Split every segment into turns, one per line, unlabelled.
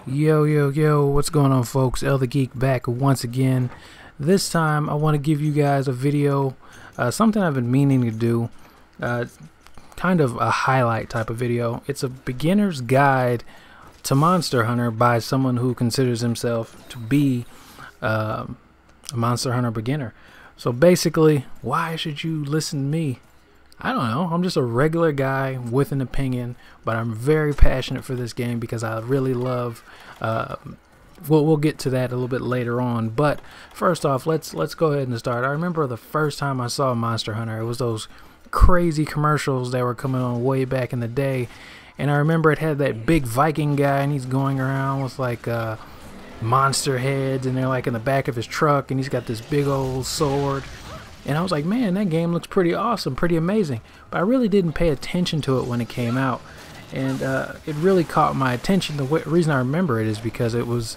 Yo, what's going on, folks? ELTheGeek back once again. This time I want to give you guys a video, something I've been meaning to do, kind of a highlight type of video. It's a beginner's guide to Monster Hunter by someone who considers himself to be a Monster Hunter beginner. So basically, why should you listen to me? I don't know. I'm just a regular guy with an opinion, but I'm very passionate for this game because I really love. We'll get to that a little bit later on. But first off, let's go ahead and start. I remember the first time I saw Monster Hunter. It was those crazy commercials that were coming on way back in the day, and I remember it had that big Viking guy, and he's going around with like monster heads, and they're like in the back of his truck, and he's got this big old sword. And I was like, man, that game looks pretty awesome, pretty amazing. But I really didn't pay attention to it when it came out. And it really caught my attention. The reason I remember it is because it was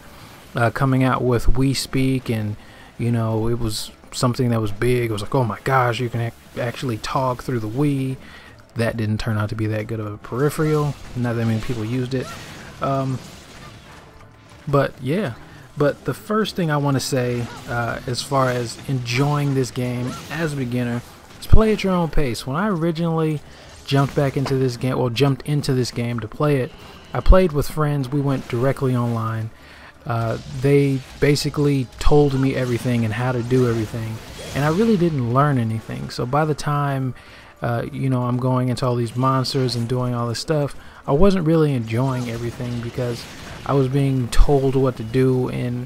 coming out with We Speak, and, you know, it was something that was big. It was like, oh my gosh, you can actually talk through the Wii. That didn't turn out to be that good of a peripheral. Not that many people used it. But yeah. But the first thing I want to say, as far as enjoying this game as a beginner, is play at your own pace. When I originally jumped into this game to play it, I played with friends. We went directly online. They basically told me everything and how to do everything, and I really didn't learn anything. So by the time, you know, I'm going into all these monsters and doing all this stuff, I wasn't really enjoying everything because I was being told what to do, and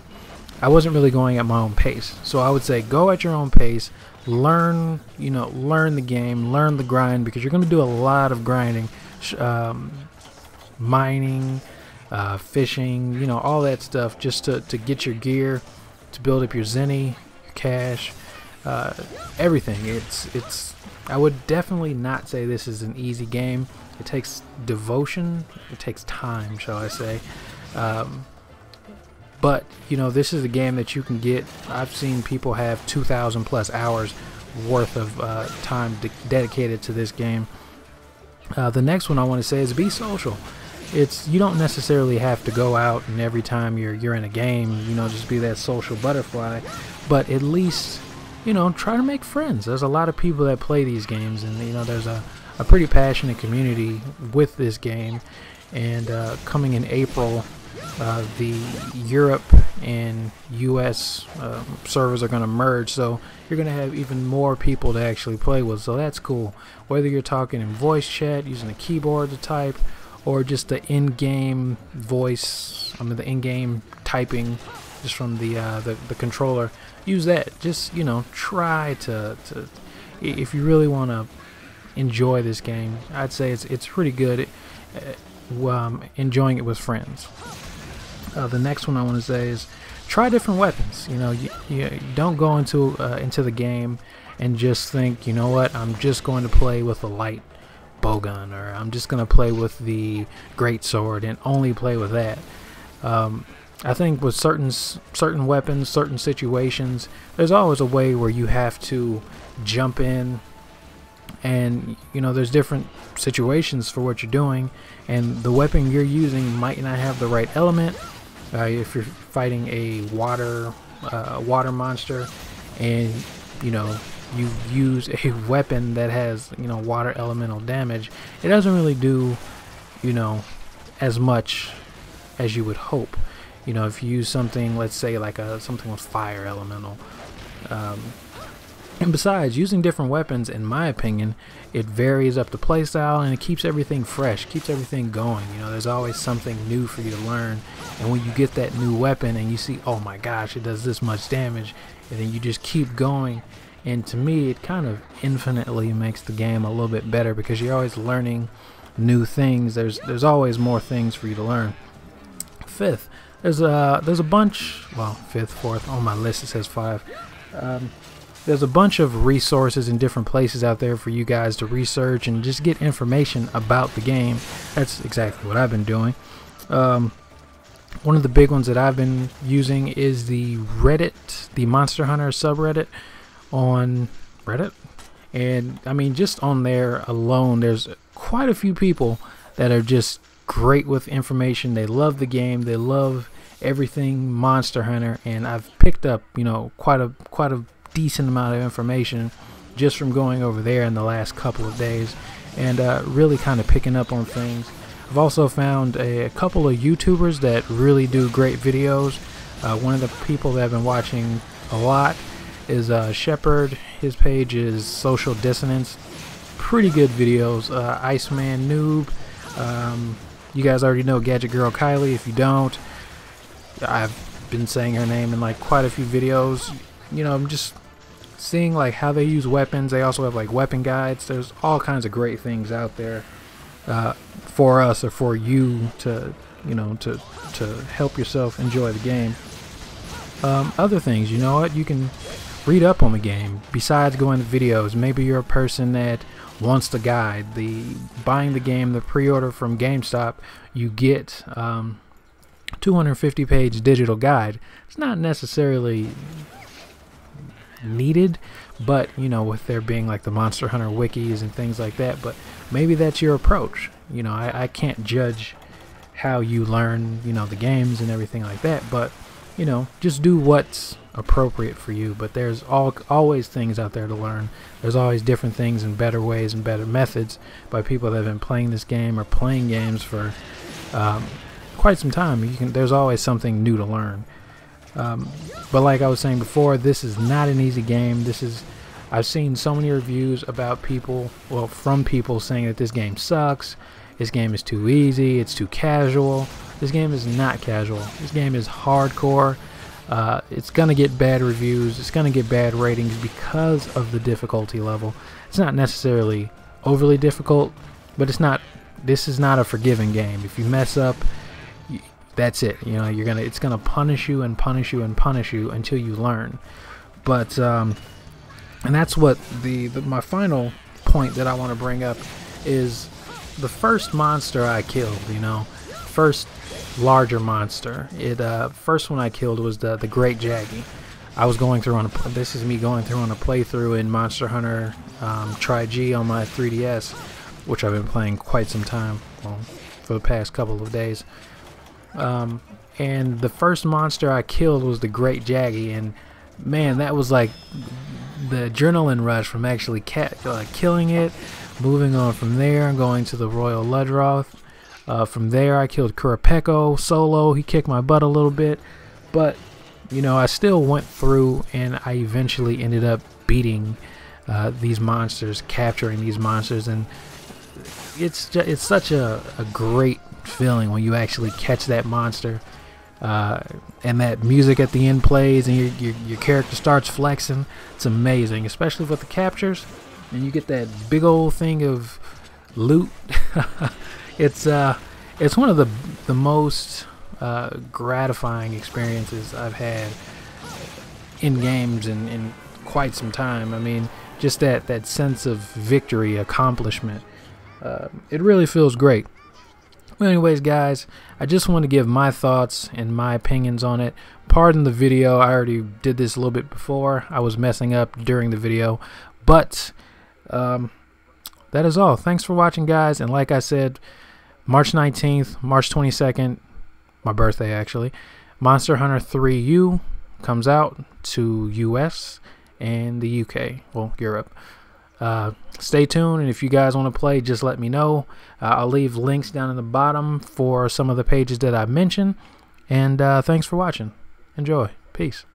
I wasn't really going at my own pace. So I would say go at your own pace, learn the game, learn the grind, because you're going to do a lot of grinding, mining, fishing, you know, all that stuff, just to get your gear, to build up your zenny, your cash, everything. It's I would definitely not say this is an easy game. It takes devotion, it takes time, shall I say. But you know, this is a game that you can get. I've seen people have 2,000 plus hours worth of time dedicated to this game. The next one I want to say is be social. You don't necessarily have to go out and every time you're in a game, you know, just be that social butterfly, but at least, you know, try to make friends. There's a lot of people that play these games, and you know, there's a pretty passionate community with this game. And coming in April, the Europe and US servers are going to merge, so you're going to have even more people to actually play with, so that's cool. Whether you're talking in voice chat, using a keyboard to type, or just the in-game voice, the in-game typing just from the controller, use that. Just, you know, try to if you really want to enjoy this game, I'd say it's pretty good. Enjoying it with friends. The next one I want to say is try different weapons. You know, you don't go into the game and just think, you know what, I'm just going to play with a light bowgun, or I'm just going to play with the great sword and only play with that. I think with certain weapons, certain situations, there's always a way where you have to jump in. And you know, there's different situations for what you're doing, and the weapon you're using might not have the right element. If you're fighting a water monster, and you know, you use a weapon that has, you know, water elemental damage, it doesn't really do, you know, as much as you would hope. You know, if you use something, let's say like something with fire elemental. And besides, using different weapons, in my opinion, it varies up the playstyle, and it keeps everything fresh, keeps everything going. You know, there's always something new for you to learn, and when you get that new weapon and you see, oh my gosh, it does this much damage, and then you just keep going. And to me, it kind of infinitely makes the game a little bit better, because you're always learning new things. There's always more things for you to learn. Fifth, there's a bunch, well, fifth, fourth, on my list it says 5. There's a bunch of resources in different places out there for you guys to research and just get information about the game. That's exactly what I've been doing. One of the big ones that I've been using is the Reddit, the Monster Hunter subreddit on Reddit. And I mean, just on there alone, there's quite a few people that are just great with information. They love the game. They love everything Monster Hunter, and I've picked up, you know, quite a decent amount of information just from going over there in the last couple of days, and really kind of picking up on things. I've also found a couple of YouTubers that really do great videos. One of the people that I've been watching a lot is Shepard. His page is SocialDissonance. Pretty good videos. IcemanNoob. You guys already know GadgetGirlKylie. If you don't, I've been saying her name in like quite a few videos. You know, I'm just seeing like how they use weapons. They also have like weapon guides. There's all kinds of great things out there for us or for you to, you know, to help yourself enjoy the game. Other things, you know what, you can read up on the game besides going to videos. Maybe you're a person that wants the guide, buying the game, the pre-order from GameStop. You get 250-page digital guide. It's not necessarily needed, but you know, with there being like the Monster Hunter wikis and things like that, but maybe that's your approach. You know, I can't judge how you learn, you know, the games and everything like that, but you know, just do what's appropriate for you. But there's always things out there to learn. There's always different things and better ways and better methods by people that have been playing this game or playing games for quite some time. There's always something new to learn. But like I was saying before, this is not an easy game. I've seen so many reviews about people, well, from people saying that this game sucks, this game is too easy, it's too casual. This game is not casual. This game is hardcore. It's gonna get bad reviews, it's gonna get bad ratings because of the difficulty level. It's not necessarily overly difficult, but this is not a forgiving game. If you mess up, that's it. You know, it's gonna punish you and punish you and punish you until you learn. But and that's what my final point that I want to bring up is the first monster I killed. You know, first larger monster. First one I killed was the Great Jaggy. I was going through this is me going through on a playthrough in Monster Hunter Tri-G on my 3DS, which I've been playing quite some time, well, for the past couple of days. And the first monster I killed was the Great Jaggy, and man, that was like the adrenaline rush from actually killing it, moving on from there and going to the Royal Ludroth. From there I killed Kurapeko solo. He kicked my butt a little bit, but you know, I still went through and I eventually ended up beating these monsters, capturing these monsters, and it's such a great feeling when you actually catch that monster, and that music at the end plays and your character starts flexing. It's amazing, especially with the captures, and you get that big old thing of loot. It's one of the most gratifying experiences I've had in games in quite some time. I mean, just that sense of victory, accomplishment. It really feels great. Well, anyways, guys, I just want to give my thoughts and my opinions on it. Pardon the video. I already did this a little bit before. I was messing up during the video, but that is all. Thanks for watching, guys. And like I said, March 19th, March 22nd, my birthday actually, Monster Hunter 3U comes out to US and the UK, well, Europe. Stay tuned, and if you guys want to play, just let me know. I'll leave links down in the bottom for some of the pages that I mentioned. And thanks for watching. Enjoy. Peace.